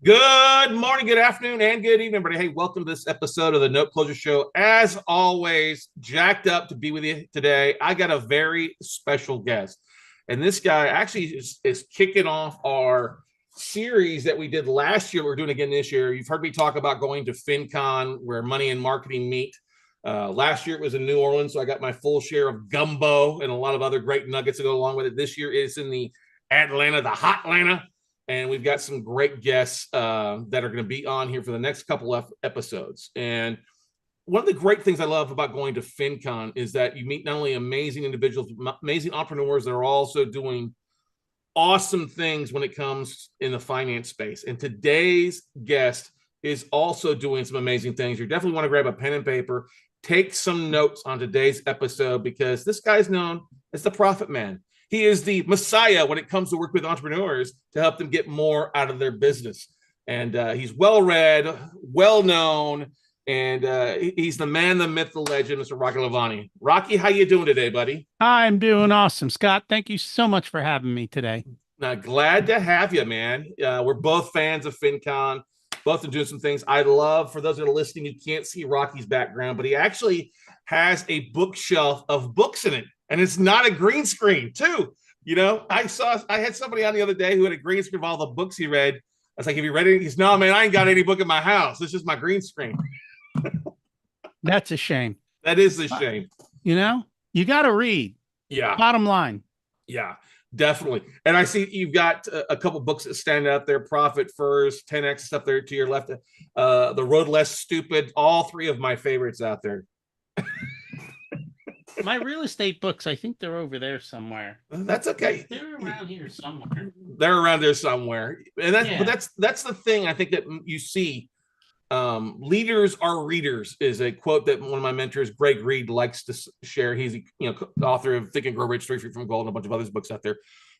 Good morning, good afternoon, and good evening, everybody. Hey, welcome to this episode of the Note Closure Show. As always, jacked up to be with you today. I got a very special guest, and this guy actually is kicking off our series that we did last year. We're doing again this year. You've heard me talk about going to FinCon, where money and marketing meet. Last year it was in New Orleans, so I got my full share of gumbo and a lot of other great nuggets to go along with it. This year is in the hot Atlanta. And we've got some great guests that are going to be on here for the next couple of episodes. And one of the great things I love about going to FinCon is that you meet not only amazing individuals, amazing entrepreneurs that are also doing awesome things when it comes in the finance space. And today's guest is also doing some amazing things. You definitely want to grab a pen and paper, take some notes on today's episode, because this guy's known as the Profit Man. He is the messiah when it comes to work with entrepreneurs to help them get more out of their business. And he's well-read, well-known, and he's the man, the myth, the legend, Mr. Rocky Lalvani. Rocky, how you doing today, buddy? I'm doing awesome, Scott. Thank you so much for having me today. Glad to have you, man. We're both fans of FinCon, both doing some things. I love, for those that are listening, you can't see Rocky's background, but he actually has a bookshelf of books in it. And it's not a green screen, too. You know, I had somebody on the other day who had a green screen of all the books he read. I was like, have you read it? He's, no, man, I ain't got any book in my house. It's just my green screen. That's a shame. That is a shame. You know, you got to read. Yeah. Bottom line. Yeah, definitely. And I see you've got a couple books that stand out there. Profit First, 10X stuff there to your left. The Road Less Stupid. All three of my favorites out there. My real estate books, I think they're over there somewhere. That's okay. They're around here somewhere. They're around there somewhere. And that's the thing I think that you see. Leaders are readers is a quote that one of my mentors, Greg Reed, likes to share. He's the author of Think and Grow Rich, 3 Feet from Gold, and a bunch of other books out there.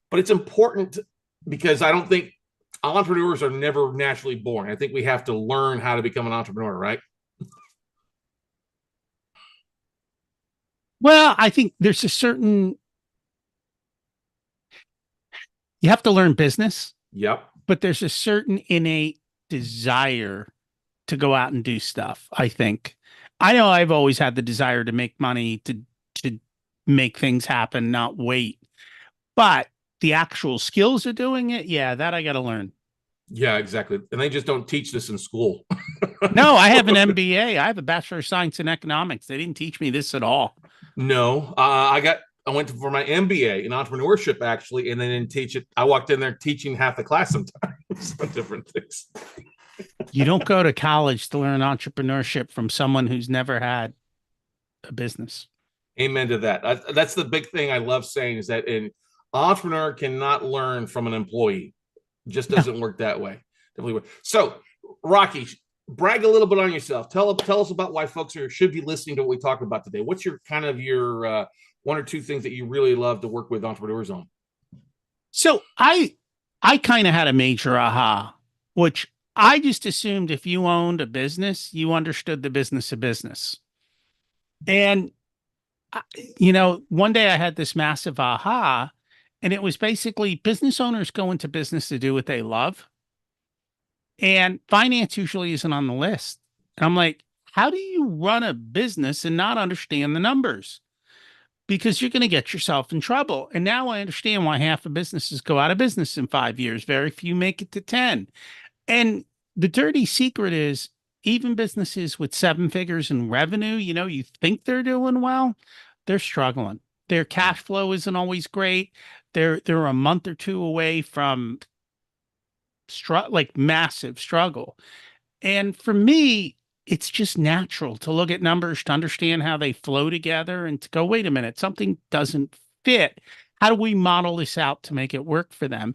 But it's important because I don't think entrepreneurs are never naturally born. I think we have to learn how to become an entrepreneur, right? Well, I think there's you have to learn business. Yep. But there's a certain innate desire to go out and do stuff, I think. I know I've always had the desire to make money, to make things happen, not wait. But the actual skills of doing it, yeah, that I got to learn. Yeah, exactly. And they just don't teach this in school. No, I have an MBA. I have a Bachelor of Science in Economics. They didn't teach me this at all. No, I went for my MBA in entrepreneurship, actually, and they didn't teach it. I walked in there teaching half the class sometimes on different things. You don't go to college to learn entrepreneurship from someone who's never had a business. Amen to that. That's the big thing I love saying, is that an entrepreneur cannot learn from an employee. It just doesn't work that way. Definitely work. So, Rocky, brag a little bit on yourself. Tell us about why folks should be listening to what we talked about today. What's your one or two things that you really love to work with entrepreneurs on? So I kind of had a major aha, which I just assumed if you owned a business, you understood the business of business. And, one day I had this massive aha, and it was basically business owners go into business to do what they love. And finance usually isn't on the list. And I'm like, how do you run a business and not understand the numbers? Because you're going to get yourself in trouble. And now I understand why half of businesses go out of business in 5 years. Very few make it to 10. And the dirty secret is even businesses with 7 figures in revenue, you think they're doing well, they're struggling. Their cash flow isn't always great. They're a month or two away from massive struggle. And for me, it's just natural to look at numbers, to understand how they flow together, and to go, wait a minute, something doesn't fit. How do we model this out to make it work for them?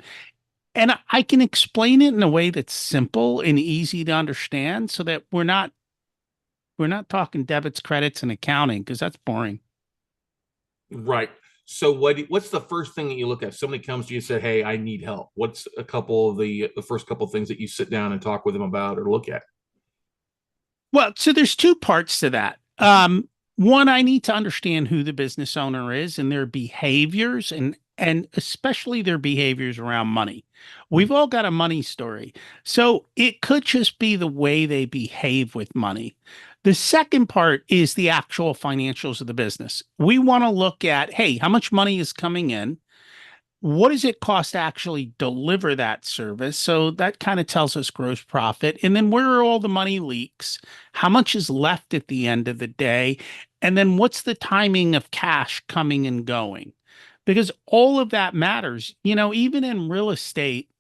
And I can explain it in a way that's simple and easy to understand, so that we're not talking debits, credits, and accounting, because that's boring. Right. So what's the first thing that you look at? Somebody comes to you and say, hey, I need help. What's a couple of the first couple of things that you sit down and talk with them about or look at? Well, so there's two parts to that. One, I need to understand who the business owner is and their behaviors and and especially their behaviors around money. We've all got a money story. So it could just be the way they behave with money. The second part is the actual financials of the business. We want to look at, hey, how much money is coming in? What does it cost to actually deliver that service? So that kind of tells us gross profit. And then where are all the money leaks? How much is left at the end of the day? And then what's the timing of cash coming and going? Because all of that matters. Even in real estate,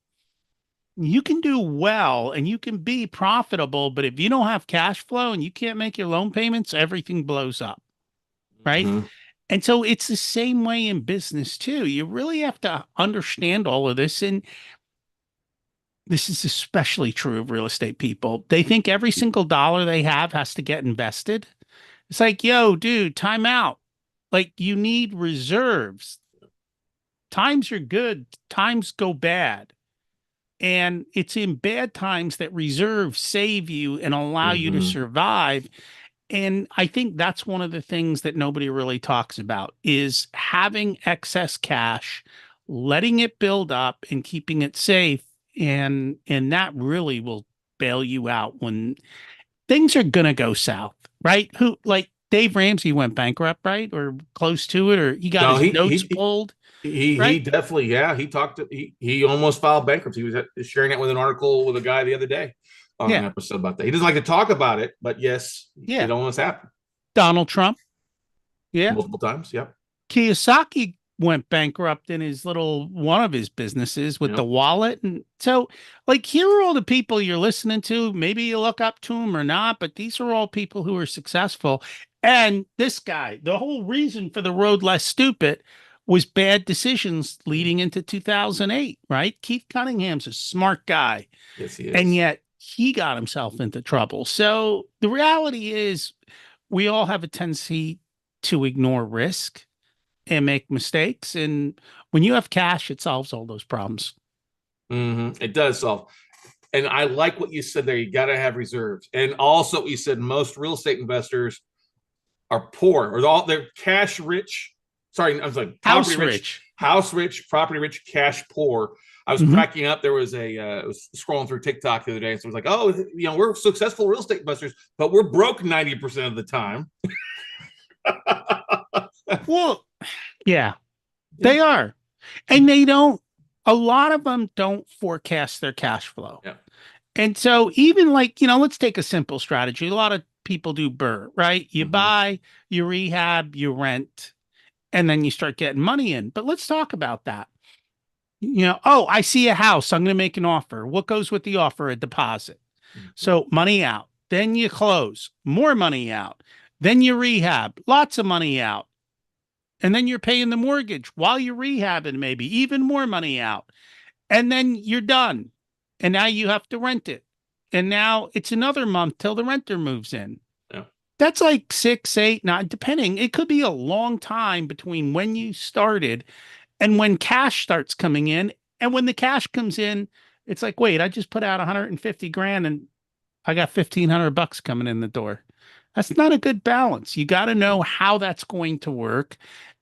you can do well and you can be profitable, but if you don't have cash flow and you can't make your loan payments, everything blows up, right? Mhm. And so it's the same way in business too. You really have to understand all of this. And this is especially true of real estate people. They think every single dollar they have has to get invested. It's like, yo, dude, time out. Like, you need reserves. Times are good, times go bad. And it's in bad times that reserves save you and allow you to Mhm. survive. And I think that's one of the things that nobody really talks about is having excess cash, letting it build up and keeping it safe. And that really will bail you out when things are gonna go south, right? Who like Dave Ramsey went bankrupt, right? Or close to it, or he got No, his notes pulled, he right? definitely, yeah, he talked to he almost filed bankruptcy. He was sharing it with an article with a guy the other day on an Yeah, episode about that. He doesn't like to talk about it, but yes, yeah. it almost happened Donald Trump, yeah. multiple times. Yep. Kiyosaki went bankrupt in his little one of his businesses with the Yep. wallet. And so, like, here are all the people you're listening to. Maybe you look up to them or not, but these are all people who are successful. And this guy, the whole reason for the road less stupid was bad decisions leading into 2008, right? Keith Cunningham's a smart guy, Yes, he and is. yet he got himself into trouble. So the reality is, we all have a tendency to ignore risk and make mistakes. And when you have cash, it solves all those problems. It does solve. And I like what you said there. You got to have reserves. And also, you said most real estate investors are poor or they're cash rich. Sorry, I was like poverty House rich, rich. house rich, property rich, cash poor. I was Mm-hmm. cracking up. There was I was scrolling through TikTok the other day, and so it was like, oh, we're successful real estate investors, but we're broke 90% of the time. Well, yeah, Yeah, they are. And they don't, a lot of them don't forecast their cash flow. yeah. And so, even like, let's take a simple strategy. A lot of people do BRRRR, right? You Mm-hmm. buy, you rehab, you rent, and then you start getting money in. But let's talk about that. Oh, I see a house. I'm going to make an offer. What goes with the offer? A deposit. Mm-hmm. So money out. Then you close, more money out. Then you rehab, lots of money out. And then you're paying the mortgage while you're rehabbing, maybe even more money out. And then you're done. And now you have to rent it. And now it's another month till the renter moves in. Yeah. That's like 6, 8, 9, depending. It could be a long time between when you started and when cash starts coming in. And when the cash comes in, it's like, wait, I just put out 150 grand and I got 1,500 bucks coming in the door. That's not a good balance. You got to know how that's going to work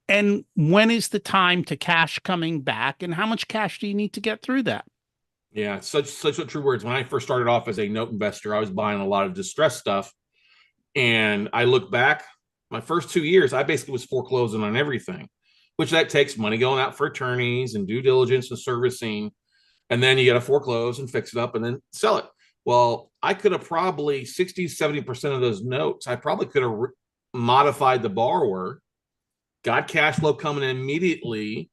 and when is the time to cash coming back and how much cash do you need to get through that? Yeah, such a true words. When I first started off as a note investor, I was buying a lot of distressed stuff, and I look back, my first 2 years, I basically was foreclosing on everything, which that takes money going out for attorneys and due diligence and servicing, and then you got to foreclose and fix it up and then sell it. Well, I could have probably 60-70% of those notes. I probably could have modified the borrower, got cash flow coming in immediately,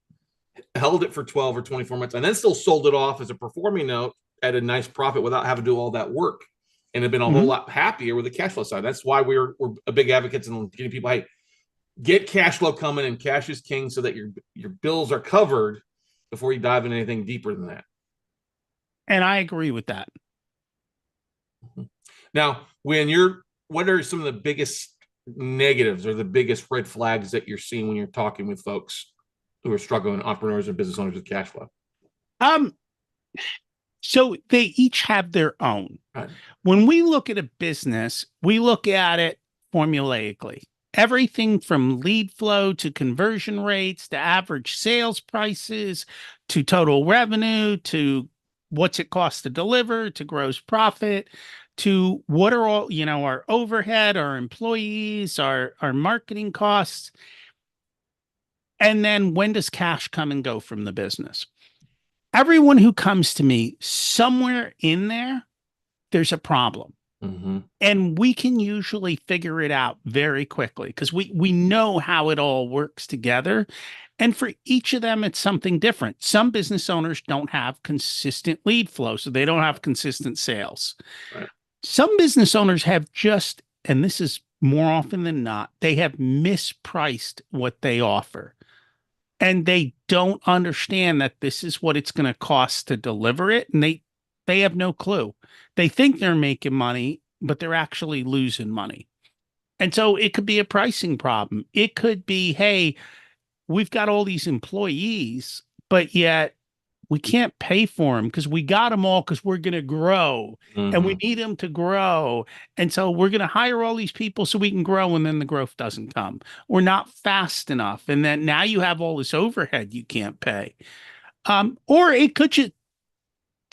held it for 12 or 24 months, and then still sold it off as a performing note at a nice profit without having to do all that work, and have been a whole Mm-hmm. lot happier with the cash flow side. That's why we're a big advocates in getting people, hey, get cash flow coming, and cash is king, so that your bills are covered before you dive into anything deeper than that. And I agree with that. Now, what are some of the biggest negatives or the biggest red flags that you're seeing when you're talking with folks who are struggling, entrepreneurs and business owners with cash flow? Um, so they each have their own. Right. When we look at a business, we look at it formulaically. everything from lead flow to conversion rates to average sales prices to total revenue to what's it cost to deliver to gross profit to what are all, our overhead, our employees, our marketing costs. And then when does cash come and go from the business? Everyone who comes to me, somewhere in there, there's a problem. Mm-hmm. And we can usually figure it out very quickly because we know how it all works together. And for each of them, it's something different. Some business owners don't have consistent lead flow, so they don't have consistent sales. Right. Some business owners have just, and this is more often than not, they have mispriced what they offer. And they don't understand that this is what it's going to cost to deliver it. And they have no clue. They think they're making money, but they're actually losing money. And so it could be a pricing problem. It could be, hey, we've got all these employees, but yet we can't pay for them because we got them all because we're going to grow and we Mm-hmm. need them to grow. And so we're going to hire all these people so we can grow. And then the growth doesn't come. We're not fast enough. And then now you have all this overhead you can't pay. Or it could just,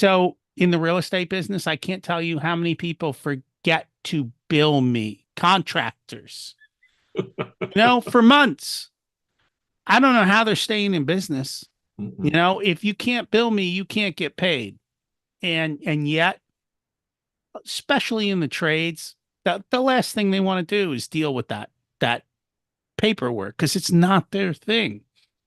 so in the real estate business, I can't tell you how many people forget to bill me, contractors, for months. I don't know how they're staying in business. Mm-hmm. If you can't bill me, you can't get paid. And yet, especially in the trades, the last thing they want to do is deal with that paperwork because it's not their thing.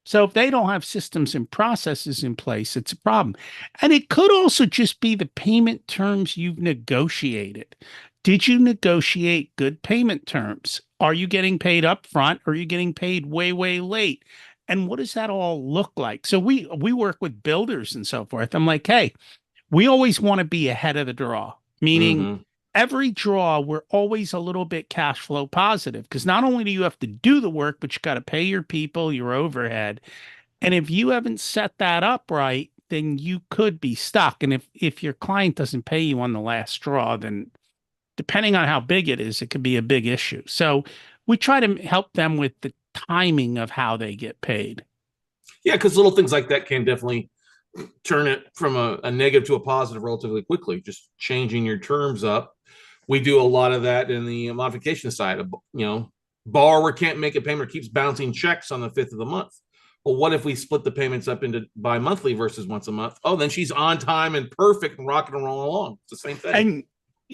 So if they don't have systems and processes in place, it's a problem. And it could also just be the payment terms you've negotiated. Did you negotiate good payment terms? Are you getting paid up front or are you getting paid way, way late? And what does that all look like? So we work with builders and so forth. I'm like, hey, we always want to be ahead of the draw, meaning Mm-hmm. every draw, we're always a little bit cash flow positive because not only do you have to do the work, but you got to pay your people, your overhead. And if you haven't set that up right, then you could be stuck. And if your client doesn't pay you on the last draw, then depending on how big it is, it could be a big issue. So we try to help them with the timing of how they get paid. Yeah, because little things like that can definitely turn it from a negative to a positive relatively quickly, just changing your terms up. We do a lot of that in the modification side of, borrower can't make a payment or keeps bouncing checks on the 5th of the month. Well, what if we split the payments up into bi-monthly versus once a month? Oh, then she's on time and perfect and rocking and rolling along. It's the same thing.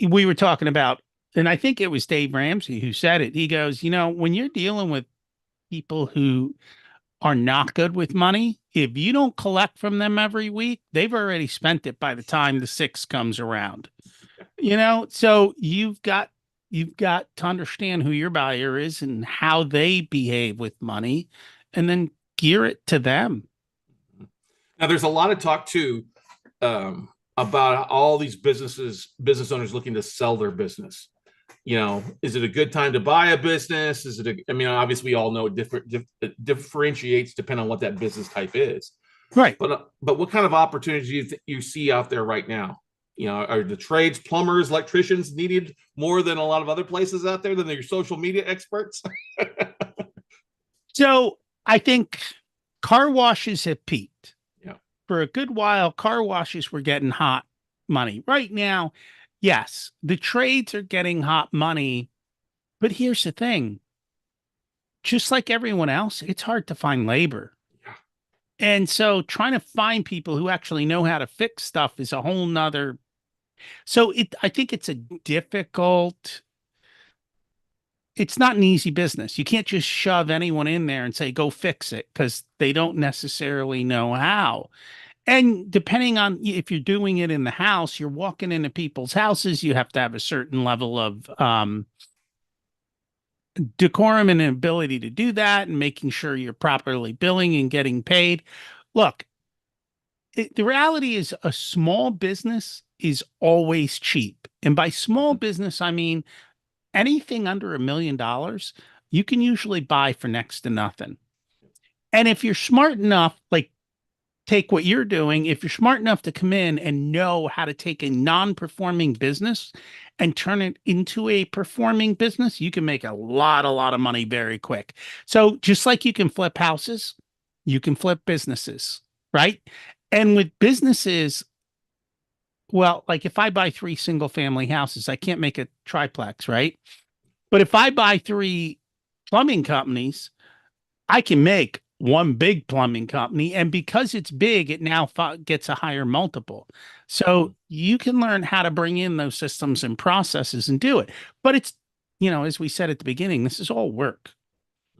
And we were talking about, and I think it was Dave Ramsey who said it. He goes, when you're dealing with people who are not good with money, if you don't collect from them every week, they've already spent it by the time the sixth comes around. So you've got to understand who your buyer is and how they behave with money and then gear it to them. Now, there's a lot of talk too about all these business owners looking to sell their business. Is it a good time to buy a business? Obviously we all know it differentiates depending on what that business type is. Right. But what kind of opportunities do you see out there right now? Are the trades, plumbers, electricians needed more than a lot of other places out there than your social media experts? So I think car washes have peaked. Yeah. For a good while, car washes were getting hot money. Right now, yes, the trades are getting hot money. But here's the thing. Just like everyone else, it's hard to find labor. Yeah. And so trying to find people who actually know how to fix stuff is a whole nother. So I think it's a difficult, it's not an easy business. You can't just shove anyone in there and say, go fix it because they don't necessarily know how. And depending on if you're doing it in the house, you're walking into people's houses, you have to have a certain level of decorum and an ability to do that and making sure you're properly billing and getting paid. Look, the reality is a small business is always cheap. And by small business, I mean anything under $1 million, you can usually buy for next to nothing. And if you're smart enough, like take what you're doing, if you're smart enough to come in and know how to take a non-performing business and turn it into a performing business, you can make a lot of money very quick. So just like you can flip houses, you can flip businesses, right? And with businesses, well, like if I buy three single family houses, I can't make a triplex, right? But if I buy three plumbing companies, I can make one big plumbing company. And because it's big, it now gets a higher multiple. So you can learn how to bring in those systems and processes and do it. But it's, as we said at the beginning, this is all work.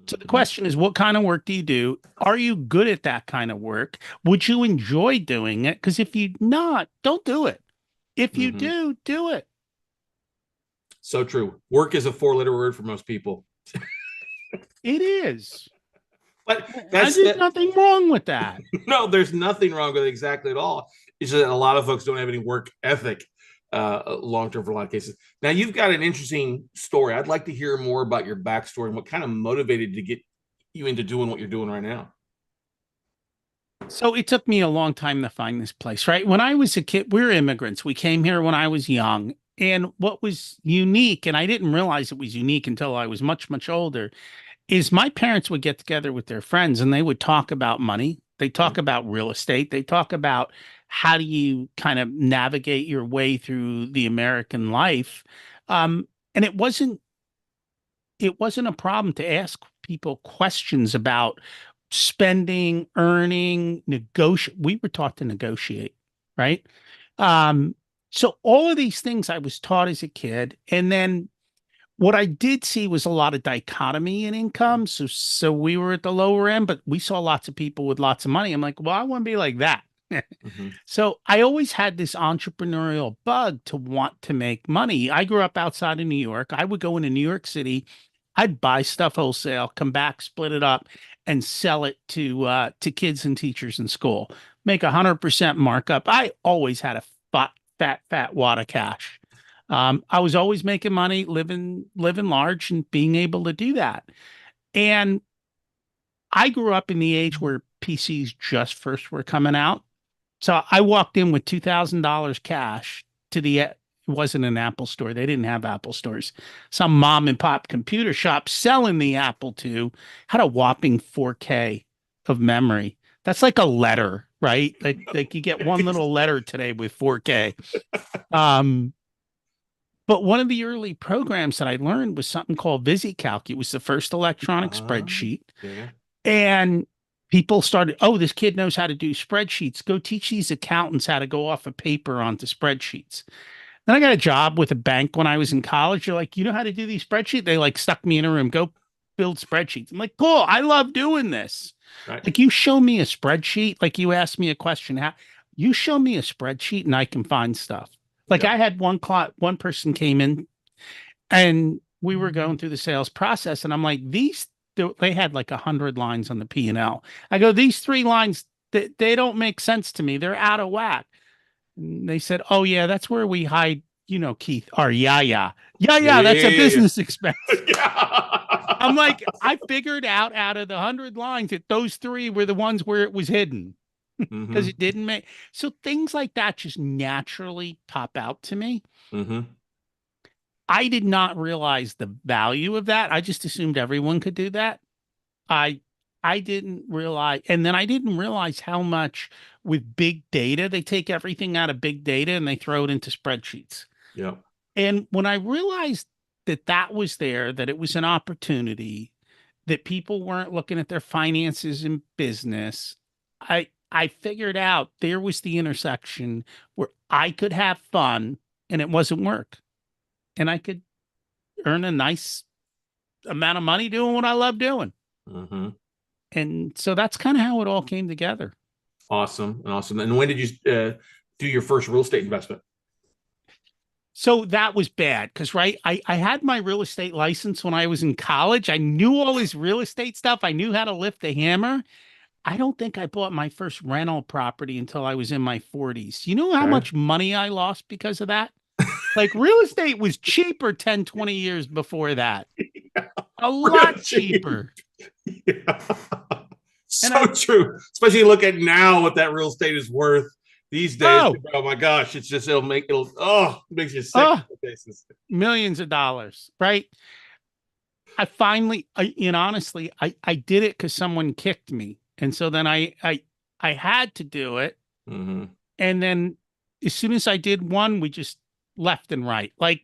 So the question is, what kind of work do you do? Are you good at that kind of work? Would you enjoy doing it? Because if you're not, don't do it. If you do, do it. So true. Work is a four-letter word for most people. It is. But there's nothing wrong with that. No, there's nothing wrong with it exactly at all. It's just that a lot of folks don't have any work ethic long-term for a lot of cases. Now, you've got an interesting story. I'd like to hear more about your backstory and what kind of motivated to get you into doing what you're doing right now. So it took me a long time to find this place, right? When I was a kid, we were immigrants. We came here when I was young. And what was unique, and I didn't realize it was unique until I was much, much older, is my parents would get together with their friends and they would talk about money. They talk about real estate. They talk about how do you kind of navigate your way through the American life. And it wasn't a problem to ask people questions about spending, earning, negotiate. We were taught to negotiate, right? So all of these things I was taught as a kid. And then what I did see was a lot of dichotomy in income. So we were at the lower end, but we saw lots of people with lots of money. I'm like, well, I want to be like that. So I always had this entrepreneurial bug to want to make money. I grew up outside of New York. I would go into New York City. I'd buy stuff wholesale, come back, split it up, and sell it to kids and teachers in school. Make 100% markup. I always had a fat wad of cash. I was always making money, living large, and being able to do that. And I grew up in the age where PCs just first were coming out. So I walked in with $2,000 cash to it wasn't an Apple store. They didn't have Apple stores. Some mom and pop computer shop selling the Apple II had a whopping 4K of memory. That's like a letter, right? Like you get one little letter today with 4K. But one of the early programs that I learned was something called VisiCalc. It was the first electronic spreadsheet. Yeah. And people started, oh, this kid knows how to do spreadsheets. Go teach these accountants how to go off of paper onto spreadsheets. Then I got a job with a bank when I was in college. They're like, you know how to do these spreadsheets? They like stuck me in a room, go build spreadsheets. I'm like, cool, I love doing this. Right. Like you show me a spreadsheet, like you asked me a question, how you show me a spreadsheet and I can find stuff. Like I had one person came in and we were going through the sales process and I'm like, they had like 100 lines on the P&L. I go, these 3 lines, they don't make sense to me. They're out of whack. And they said, oh yeah, that's where we hide, Keith, or yeah, that's a business expense. I'm like, I figured out of the 100 lines that those 3 were the ones where it was hidden. Because it didn't make so things like that just naturally pop out to me. I did not realize the value of that. I just assumed everyone could do that. I didn't realize, and then I didn't realize how much with big data, they take everything out of big data and they throw it into spreadsheets. Yeah. And when I realized that was there, that it was an opportunity, that people weren't looking at their finances in business, I figured out there was the intersection where I could have fun and it wasn't work. And I could earn a nice amount of money doing what I love doing. And so that's kind of how it all came together. Awesome. And when did you do your first real estate investment? So that was bad because, right, I had my real estate license when I was in college. I knew all this real estate stuff. I knew how to lift the hammer. I don't think I bought my first rental property until I was in my 40s. You know how much money I lost because of that? Like real estate was cheaper 10, 20 years before that. A lot cheaper. And So true. Especially look at now what that real estate is worth these days. Oh my gosh, it's just it makes you sick. Millions of dollars, right? I finally, and honestly, I did it because someone kicked me, and so then I had to do it, and then as soon as I did one, we just left and right. Like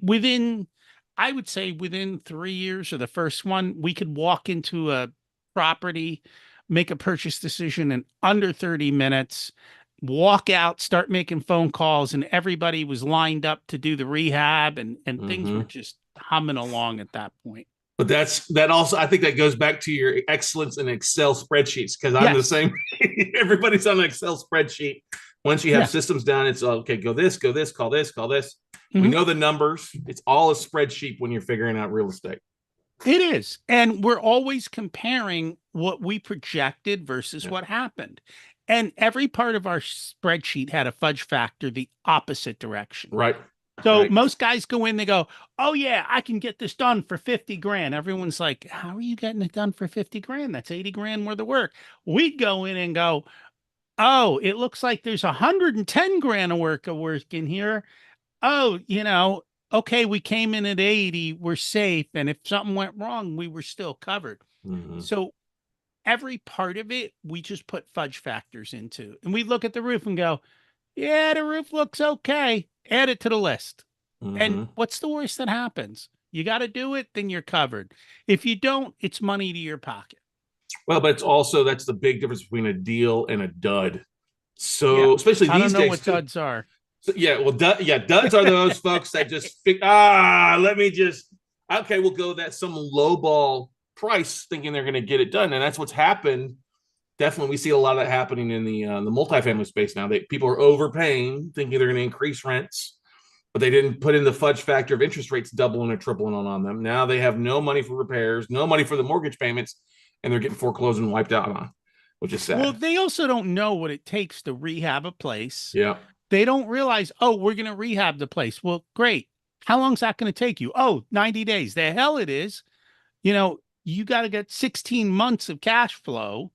I would say within 3 years of the first one, we could walk into a property, make a purchase decision in under 30 minutes, walk out, start making phone calls, and everybody was lined up to do the rehab, and things were just humming along at that point. But that also, I think that goes back to your excellence in Excel spreadsheets, because I'm the same. Everybody's on an Excel spreadsheet. Once you have systems down, it's okay, go this, call this. We know the numbers. It's all a spreadsheet when you're figuring out real estate. It is. And we're always comparing what we projected versus what happened. And every part of our spreadsheet had a fudge factor the opposite direction. Right. So most guys go in, they go, oh yeah, I can get this done for 50 grand. Everyone's like, how are you getting it done for 50 grand? That's 80 grand worth of work. We'd go in and go, oh, it looks like there's 110 grand of work in here. Oh, okay, we came in at 80, we're safe. And if something went wrong, we were still covered. So every part of it, we just put fudge factors into. And we look at the roof and go, yeah, the roof looks okay. Add it to the list. And what's the worst that happens? You got to do it, then you're covered. If you don't, it's money to your pocket. Well, but it's also, that's the big difference between a deal and a dud. So especially these days. I don't know what duds are. So, duds are those folks that just we'll go that some lowball price thinking they're going to get it done. And that's what's happened. Definitely, we see a lot of that happening in the multifamily space now. People are overpaying, thinking they're going to increase rents, but they didn't put in the fudge factor of interest rates doubling or tripling on them. Now they have no money for repairs, no money for the mortgage payments, and they're getting foreclosed and wiped out on, which is sad. Well, they also don't know what it takes to rehab a place. Yeah. They don't realize, oh, we're going to rehab the place. Well, great. How long is that going to take you? Oh, 90 days. The hell it is. You got to get 16 months of cash flow.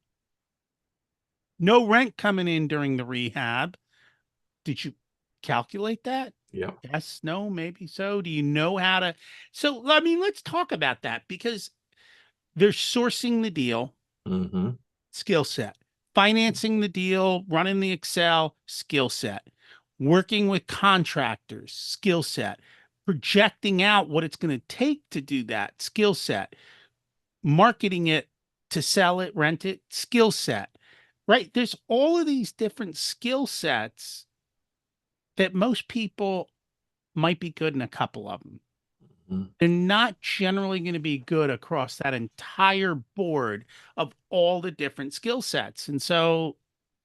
No rent coming in during the rehab. Did you calculate that? Yeah. Yes, no, maybe so. Do you know how to? So, I mean, let's talk about that, because they're sourcing the deal, skill set, financing the deal, running the Excel, skill set, working with contractors, skill set, projecting out what it's going to take to do that, skill set, marketing it to sell it, rent it, skill set. Right? There's all of these different skill sets that most people might be good in a couple of them. They're not generally going to be good across that entire board of all the different skill sets. And so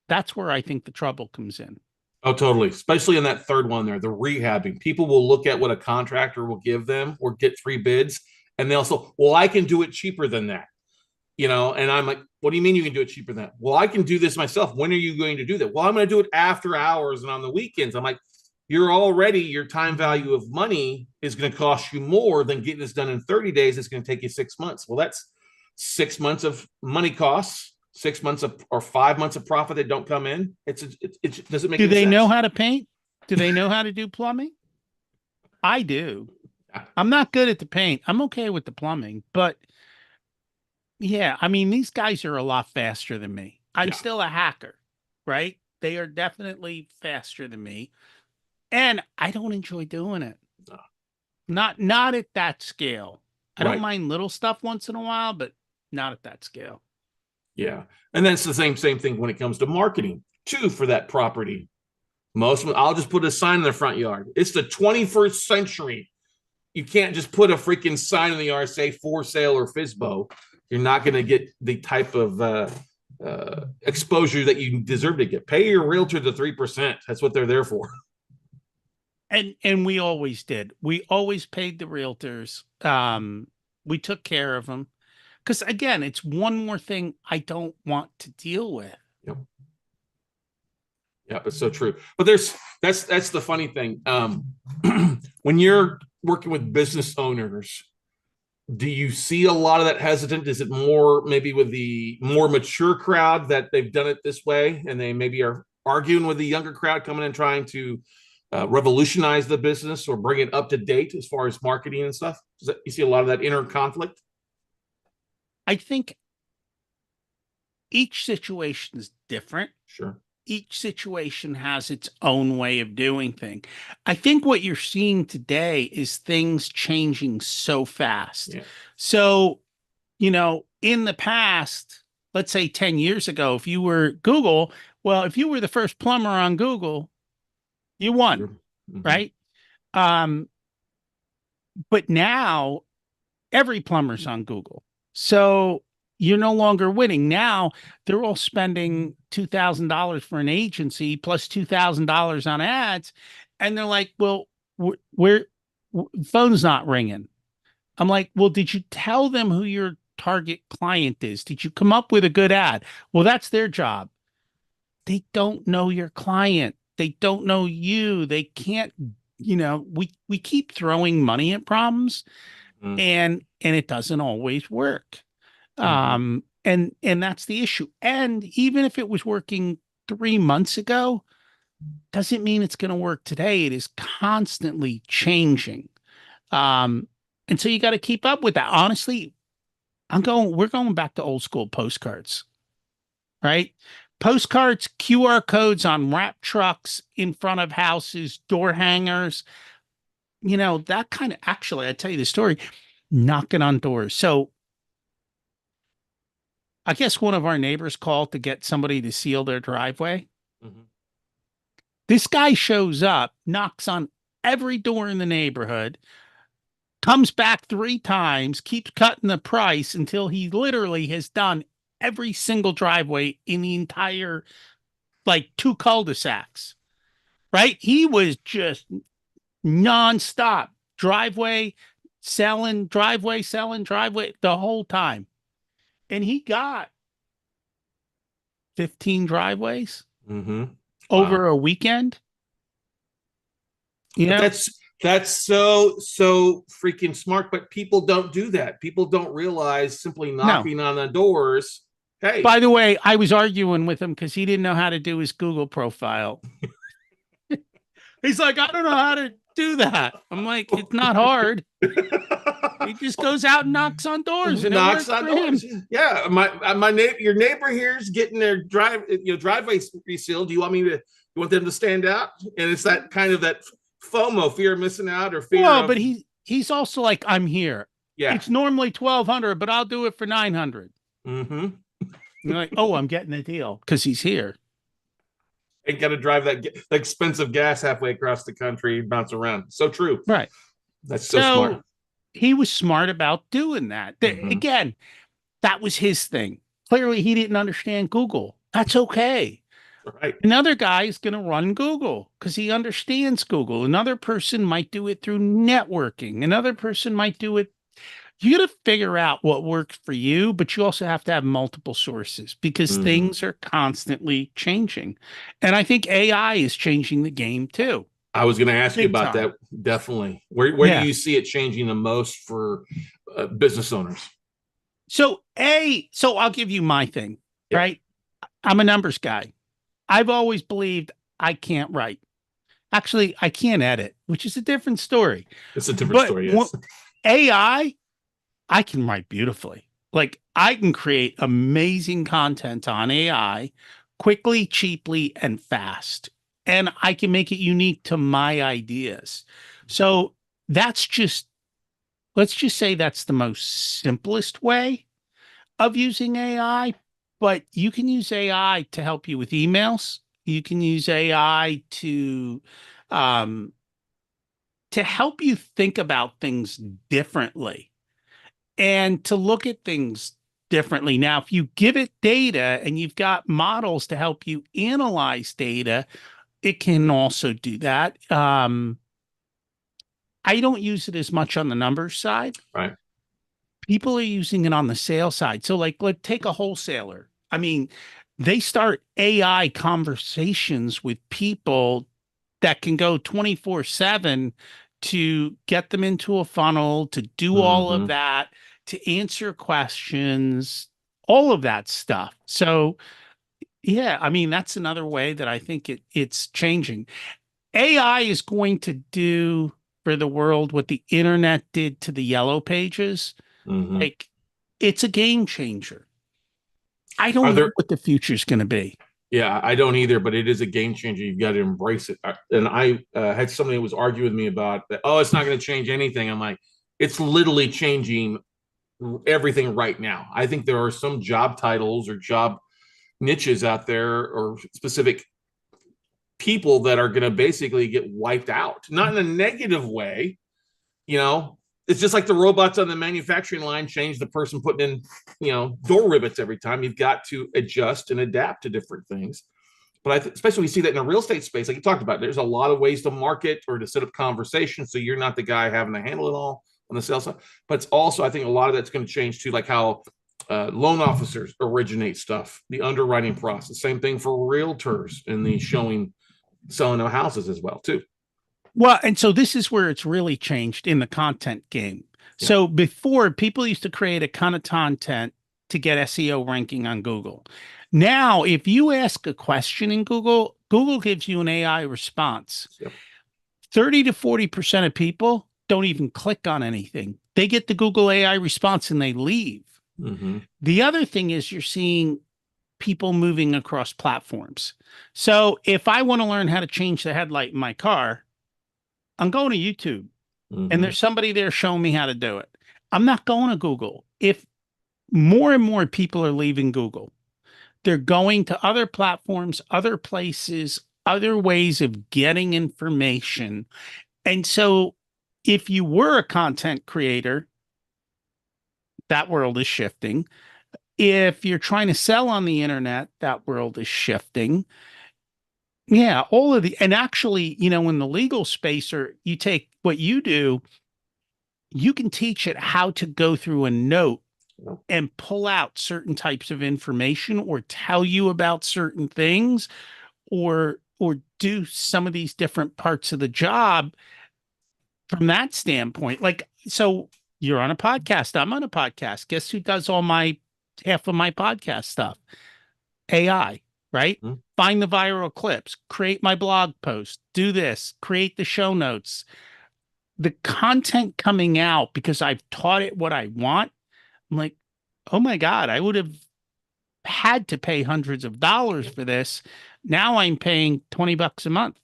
that's where I think the trouble comes in. Oh, totally. Especially in that third one there, the rehabbing. People will look at what a contractor will give them or get 3 bids. And they'll say, well, I can do it cheaper than that. And I'm like, what do you mean you can do it cheaper than that? Well, I can do this myself. When are you going to do that? Well, I'm going to do it after hours and on the weekends. I'm like, your time value of money is going to cost you more than getting this done in 30 days. It's going to take you 6 months. Well, that's 6 months of money costs, 6 months of, or 5 months of profit that don't come in. It doesn't make. Do they know how to paint? Do they know how to do plumbing? I do. I'm not good at the paint. I'm okay with the plumbing, but yeah, I mean, these guys are a lot faster than me. I'm still a hacker, right? They are definitely faster than me. And I don't enjoy doing it. No. Not at that scale. I don't mind little stuff once in a while, but not at that scale. Yeah. And that's the same thing when it comes to marketing too for that property. I'll just put a sign in the front yard. It's the 21st century. You can't just put a freaking sign in the yard, say for sale or FSBO. You're not going to get the type of exposure that you deserve to get. Pay your realtor the 3%. That's what they're there for. And we always did. We always paid the realtors. We took care of them. Because again, it's one more thing I don't want to deal with. Yep. Yeah, it's so true. But that's the funny thing. When you're working with business owners, Do you see a lot of that hesitant? Is it more maybe with the more mature crowd that they've done it this way and they maybe are arguing with the younger crowd coming in trying to revolutionize the business or bring it up to date as far as marketing and stuff? You see a lot of that inner conflict? I think each situation is different. Sure. Each situation has its own way of doing things. I think what you're seeing today is things changing so fast. Yeah. So, in the past, let's say 10 years ago, if you were Google, well, if you were the first plumber on Google, you won, Mm-hmm. right? Um, but now every plumber's on Google. So you're no longer winning. Now they're all spending $2,000 for an agency plus $2,000 on ads. And they're like, well, phone's not ringing. I'm like, well, did you tell them who your target client is? Did you come up with a good ad? Well, that's their job. They don't know your client. They don't know you. They can't, we keep throwing money at problems Mm-hmm. and it doesn't always work. Mm-hmm. And that's the issue. And even if it was working 3 months ago, doesn't mean it's going to work today. It is constantly changing. Um, and so you got to keep up with that. Honestly, we're going back to old school postcards, right? Postcards, QR codes on wrap trucks in front of houses, door hangers, that kind of, actually, I tell you the story, knocking on doors. So I guess one of our neighbors called to get somebody to seal their driveway. Mm-hmm. This guy shows up, knocks on every door in the neighborhood, comes back 3 times, keeps cutting the price until he literally has done every single driveway in the entire, like 2 cul-de-sacs, right? He was just nonstop selling driveway the whole time. And he got 15 driveways Mm-hmm. over Wow. a weekend. You But know, that's so freaking smart. But people don't do that. People don't realize simply no. knocking on the doors. Hey, By the way, I was arguing with him because he didn't know how to do his Google profile. He's like, I don't know how to do that. I'm like, it's not hard. He just goes out and knocks on doors, and it knocks works on for doors. him. Yeah, my neighbor, your neighbor here's getting their driveway resealed. Do you want me to? You want them to stand out? And it's that kind of that FOMO, fear of missing out, or fear Well, of but he's also like, I'm here. yeah. It's normally 1,200, but I'll do it for 900. Mm-hmm. You're like, oh, I'm getting a deal because he's here. Ain't got to drive that expensive gas halfway across the country, bounce around. So true. Right. That's so smart. So he was smart about doing that. Mm-hmm. Again, that was his thing. Clearly, he didn't understand Google. That's okay. Right. Another guy is going to run Google because he understands Google. Another person might do it through networking. Another person might do it. You got to figure out what works for you, but you also have to have multiple sources because Mm-hmm. things are constantly changing. And I think AI is changing the game too. I was going to ask you Big about time. that. Definitely. Where do Yeah. you see it changing the most for business owners? So I'll give you my thing, Yep. right? I'm a numbers guy. I've always believed I can't write. Actually, I can't edit, which is a different story. It's a different But story. Yes. AI, I can write beautifully. Like I can create amazing content on AI quickly, cheaply, and fast. And I can make it unique to my ideas. So that's just, let's just say that's the most simplest way of using AI. But you can use AI to help you with emails. You can use AI um, to help you think about things differently and to look at things differently. Now, if you give it data and you've got models to help you analyze data, it can also do that. I don't use it as much on the numbers side. Right. People are using it on the sales side. So, like, let's take a wholesaler. I mean, they start AI conversations with people that can go 24/7 to get them into a funnel, to do all of Mm-hmm. that, to answer questions, all of that stuff. So, yeah, I mean, that's another way that I think it's changing. AI is going to do for the world what the internet did to the yellow pages. Mm-hmm. Like, it's a game changer. I Are don't know there what the future is going to be. Yeah, I don't either, but it is a game changer. You've got to embrace it. And I had somebody who was arguing with me about that. Oh, it's not going to change anything. I'm like, it's literally changing everything right now. I think there are some job titles or job niches out there or specific people that are going to basically get wiped out, not in a negative way. You know, it's just like the robots on the manufacturing line change the person putting in, door rivets every time. You've got to adjust and adapt to different things. But especially we see that in the real estate space, like you talked about, there's a lot of ways to market or to set up conversations. So you're not the guy having to handle it all on the sales side. But it's also, I think a lot of that's going to change too, like how loan officers originate stuff, the underwriting process. Same thing for realtors and the selling of houses as well too. Well, and so this is where it's really changed in the content game. Yeah. So before, people used to create a ton of content to get SEO ranking on Google. Now, if you ask a question in Google, Google gives you an AI response. Yep. 30 to 40% of people don't even click on anything. They get the Google AI response and they leave. Mm-hmm. The other thing is you're seeing people moving across platforms. So if I want to learn how to change the headlight in my car, I'm going to YouTube and Mm-hmm. there's somebody there showing me how to do it. I'm not going to Google. If more and more people are leaving Google, they're going to other platforms, other places, other ways of getting information. And so if you were a content creator, that world is shifting. If you're trying to sell on the internet, that world is shifting. Yeah, all of the, and actually, in the legal space, or you take what you do, you can teach it how to go through a note and pull out certain types of information or tell you about certain things or do some of these different parts of the job from that standpoint. Like, so you're on a podcast, I'm on a podcast. Guess who does all my half of my podcast stuff? AI, right? Mm-hmm. Find the viral clips, create my blog post, do this, create the show notes. The content coming out because I've taught it what I want. I'm like, oh my God, I would have had to pay hundreds of dollars for this. Now I'm paying $20 a month.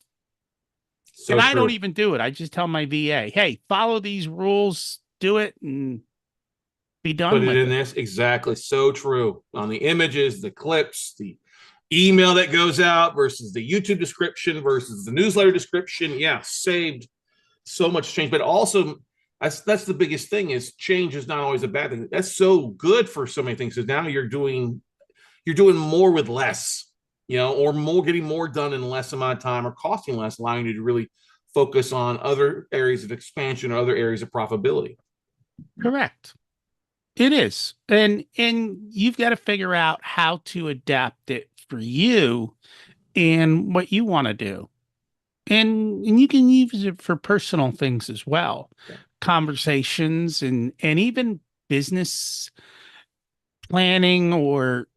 So And I don't true. even do it. I just tell my VA, hey, follow these rules, do it, and be Put done it with in it. this. Exactly. So true. On the images, the clips, the email that goes out versus the YouTube description versus the newsletter description. Yeah, saved so much change. But also, that's the biggest thing is change is not always a bad thing. That's so good for so many things. Because now you're doing more with less, or more getting more done in less amount of time or costing less, allowing you to really focus on other areas of expansion or other areas of profitability. Correct. It is. And you've got to figure out how to adapt it for you and what you want to do. And you can use it for personal things as well. Yeah. Conversations and even business planning or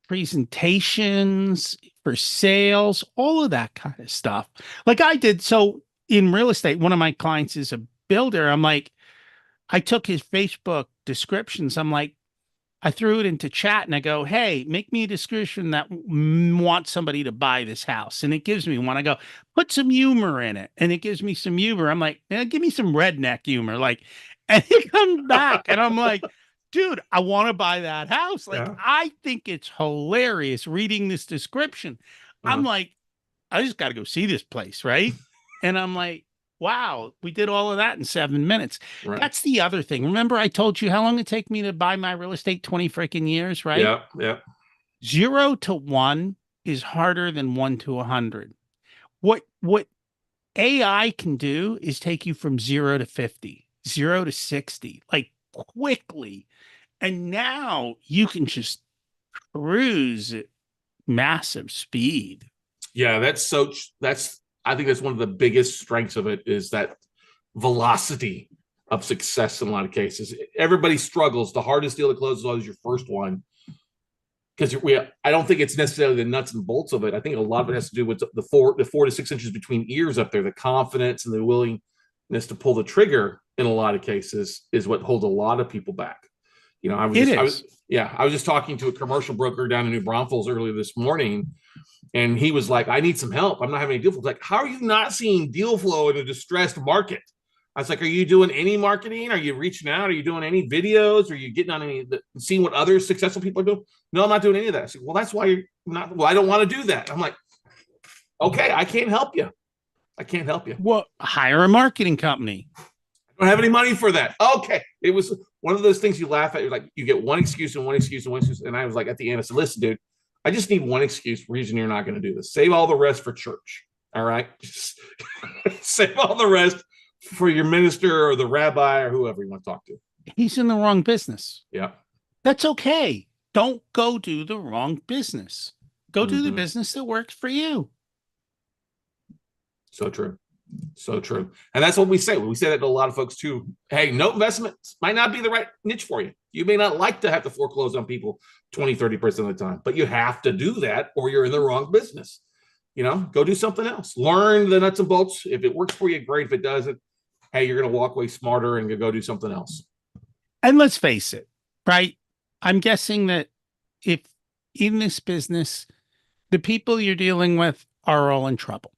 presentations for sales, all of that kind of stuff. Like I did. So in real estate, one of my clients is a builder. I'm like, I took his Facebook descriptions. I'm like, I threw it into chat and I go, hey, make me a description that wants somebody to buy this house. And it gives me one. I go, put some humor in it. And it gives me some humor. I'm like, give me some redneck humor. Like, and it comes back and I'm like, dude, I want to buy that house. Like, Yeah. I think it's hilarious reading this description. I'm Uh-huh. like, I just got to go see this place. Right. And I'm like, wow, we did all of that in 7 minutes. Right. That's the other thing. Remember, I told you how long it take me to buy my real estate? 20 freaking years, right? Yeah. Yeah. 0 to 1 is harder than 1 to 100. What AI can do is take you from 0 to 50, 0 to 60, like quickly. And now you can just cruise at massive speed. Yeah. I think that's one of the biggest strengths of it is that velocity of success in a lot of cases. Everybody struggles. The hardest deal to close is always your first one. Because I don't think it's necessarily the nuts and bolts of it. I think a lot of it has to do with the 4 to 6 inches between ears up there, the confidence and the willingness to pull the trigger in a lot of cases is what holds a lot of people back. I was just talking to a commercial broker down in New Braunfels earlier this morning, and he was like, I need some help. I'm not having any deal flow. Like, how are you not seeing deal flow in a distressed market? I was like, are you doing any marketing? Are you reaching out? Are you doing any videos? Are you getting on seeing what other successful people are doing? No, I'm not doing any of that. I said, well, that's why you're not. Well, I don't want to do that. I'm like, okay, I can't help you. Well, hire a marketing company. I don't have any money for that. Okay. It was one of those things you laugh at. You're like, you get one excuse and one excuse and one excuse. And I was like, at the end, I said, listen, dude, I just need one excuse reason you're not going to do this. Save all the rest for church. All right. Just save all the rest for your minister or the rabbi or whoever you want to talk to. He's in the wrong business. Yeah. That's okay. Don't go do the wrong business. Go do the business that works for you. So true. And that's what we say. We say that to a lot of folks too. Hey, note investments might not be the right niche for you. You may not like to have to foreclose on people 20, 30% of the time, but you have to do that or you're in the wrong business. Go do something else. Learn the nuts and bolts. If it works for you, great. If it doesn't, hey, you're going to walk away smarter and go do something else. And let's face it, right? I'm guessing that if in this business, the people you're dealing with are all in trouble.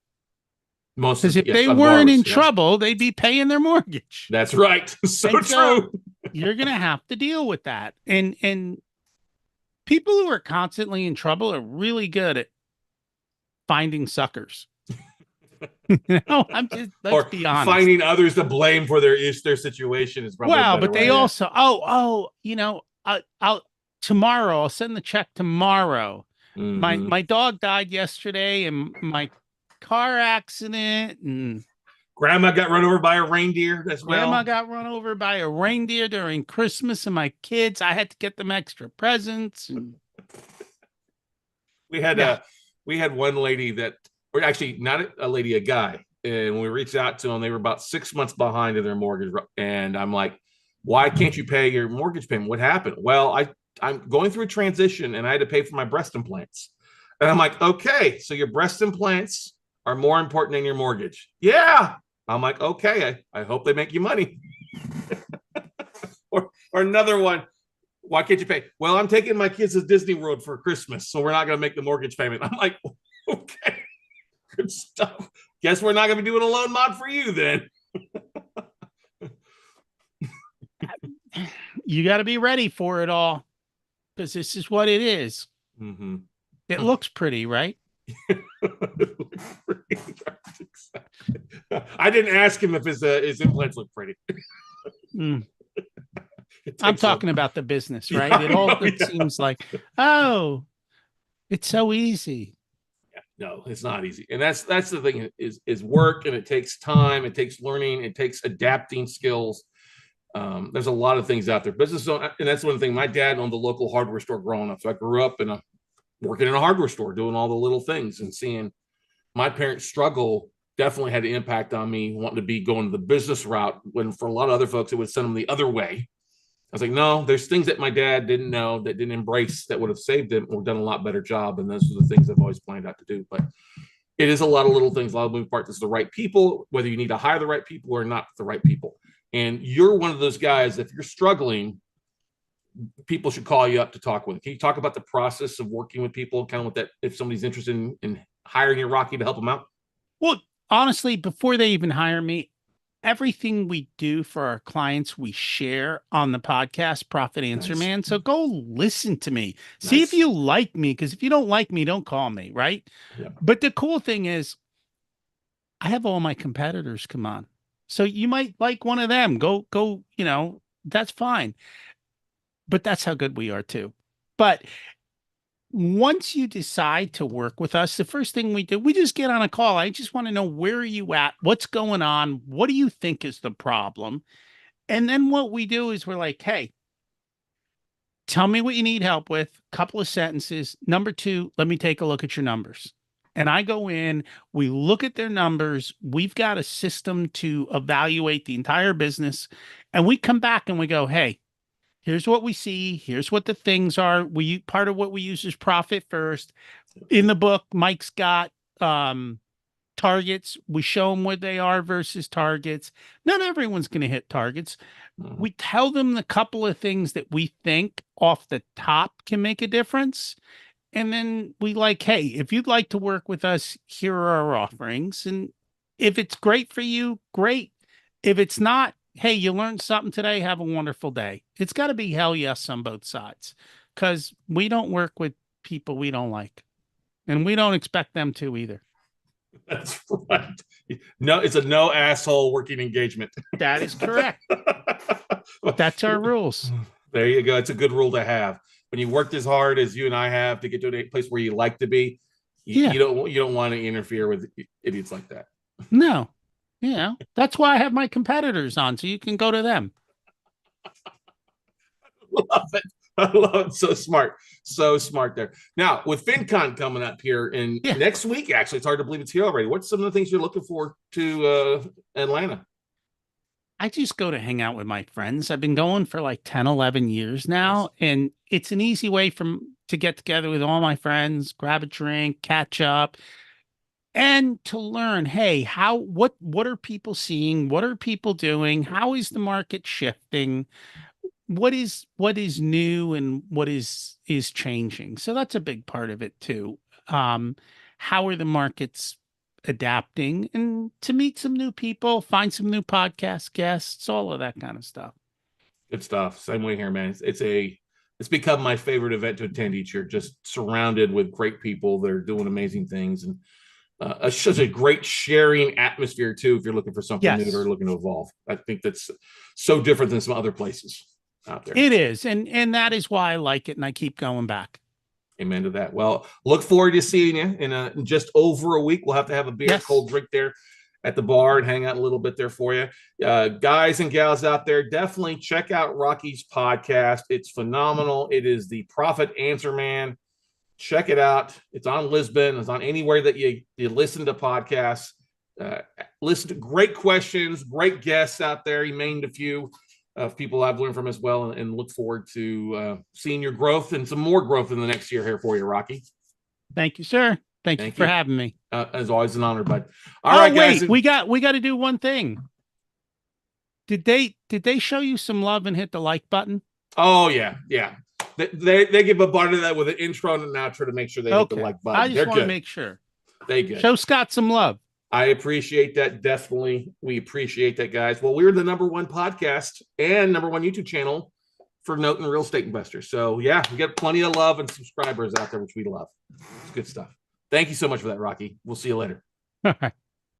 Because if they weren't in trouble, they'd be paying their mortgage. That's right. So true. You're going to have to deal with that. And people who are constantly in trouble are really good at finding suckers. Let's be honest. Finding others to blame for their situation is probably but they also, I'll tomorrow, I'll send the check tomorrow. My dog died yesterday and my car accident, and grandma got run over by a reindeer as well. Grandma got run over by a reindeer during Christmas, and my kids, I had to get them extra presents. And we had one lady that, or actually not a lady, a guy. And when we reached out to them, they were about 6 months behind in their mortgage. And I'm like, why can't you pay your mortgage payment? What happened? Well, I'm going through a transition and I had to pay for my breast implants. And I'm like, okay, so your breast implants are more important than your mortgage. Yeah. I'm like, okay, I hope they make you money. or another one. Why can't you pay? Well, I'm taking my kids to Disney World for Christmas, so we're not going to make the mortgage payment. I'm like, okay, good stuff. Guess we're not going to be doing a loan mod for you then. You got to be ready for it all, because this is what it is. It looks pretty, right? I didn't ask him if his implants look pretty. I'm talking about the business, right? It seems like, oh, it's so easy. Yeah, no, it's not easy. And that's the thing is work, and it takes time, it takes learning, it takes adapting skills. There's a lot of things out there. Business, and that's one thing. My dad owned the local hardware store growing up. So I grew up working in a hardware store, doing all the little things, and seeing my parents struggle definitely had an impact on me wanting to going the business route, when for a lot of other folks, it would send them the other way. I was like, no, there's things that my dad didn't know, that didn't embrace, that would have saved him or done a lot better job. And those are the things I've always planned out to do. But it is a lot of little things, a lot of moving parts. It's the right people, whether you need to hire the right people or not the right people. And you're one of those guys, if you're struggling, people should call you up to talk with. Can you talk about the process of working with people, kind of with that, if somebody's interested in hiring you, Rocky, to help them out? Well, honestly, before they even hire me, everything we do for our clients, we share on the podcast, Profit Answer Man. So go listen to me. See if you like me, because if you don't like me, don't call me, right? Yeah. But the cool thing is, I have all my competitors come on. So you might like one of them. Go, that's fine. But that's how good we are too. But once you decide to work with us, the first thing we do, we just get on a call. I just want to know, where are you at? What's going on? What do you think is the problem? And then what we do is we're like, hey, tell me what you need help with. Couple of sentences. Number two, let me take a look at your numbers. And I go in, we look at their numbers. We've got a system to evaluate the entire business. And we come back and we go, hey, here's what we see. Here's what the things are. Part of what we use is profit first. In the book, Mike's got targets. We show them where they are versus targets. Not everyone's going to hit targets. We tell them the couple of things that we think off the top can make a difference. And then we like, hey, if you'd like to work with us, here are our offerings. And if it's great for you, great. If it's not, hey, you learned something today, have a wonderful day. It's got to be hell yes on both sides, because we don't work with people we don't like. And we don't expect them to either. That's right. No, it's a no asshole working engagement. That is correct. That's our rules. There you go. It's a good rule to have. When you worked as hard as you and I have to get to a place where you like to be, you don't want to interfere with idiots like that. No. Yeah. That's why I have my competitors on, so you can go to them. Love it. I love it. So smart. So smart there. Now, with FinCon coming up here in next week, actually, it's hard to believe it's here already. What's some of the things you're looking for to Atlanta? I just go to hang out with my friends. I've been going for like 10, 11 years now. And it's an easy way to get together with all my friends, grab a drink, catch up, and to learn, hey, what are people seeing? What are people doing? How is the market shifting? What is new and what is changing? So that's a big part of it too. How are the markets adapting, and to meet some new people, find some new podcast guests, all of that kind of stuff. Good stuff. Same way here, man. It's become my favorite event to attend each year. Just surrounded with great people that are doing amazing things, and it's just a great sharing atmosphere too. If you're looking for something new or looking to evolve, I think that's so different than some other places out there. It is, and that is why I like it, and I keep going back. Amen to that. Well, look forward to seeing you in just over a week. We'll have to have a beer, cold drink there at the bar and hang out a little bit there for you. Guys and gals out there, definitely check out Rocky's podcast. It's phenomenal. It is the Profit Answer Man. Check it out. It's on Lisbon. It's on anywhere that you listen to podcasts. Listen to great questions, great guests out there. He named a few of people I've learned from as well, and look forward to seeing your growth and some more growth in the next year here for you, Rocky. Thank you, sir. Thank you for having me. As always, an honor, bud. All right, guys. We got to do one thing. Did they show you some love and hit the like button? Oh yeah. They give a part of that with an intro and an outro to make sure they hit the like button. I just want to make sure. They good. Show Scott some love. I appreciate that. Definitely. We appreciate that, guys. Well, we're the #1 podcast and #1 YouTube channel for note and real estate investors. So yeah, we got plenty of love and subscribers out there, which we love. It's good stuff. Thank you so much for that, Rocky. We'll see you later. All right.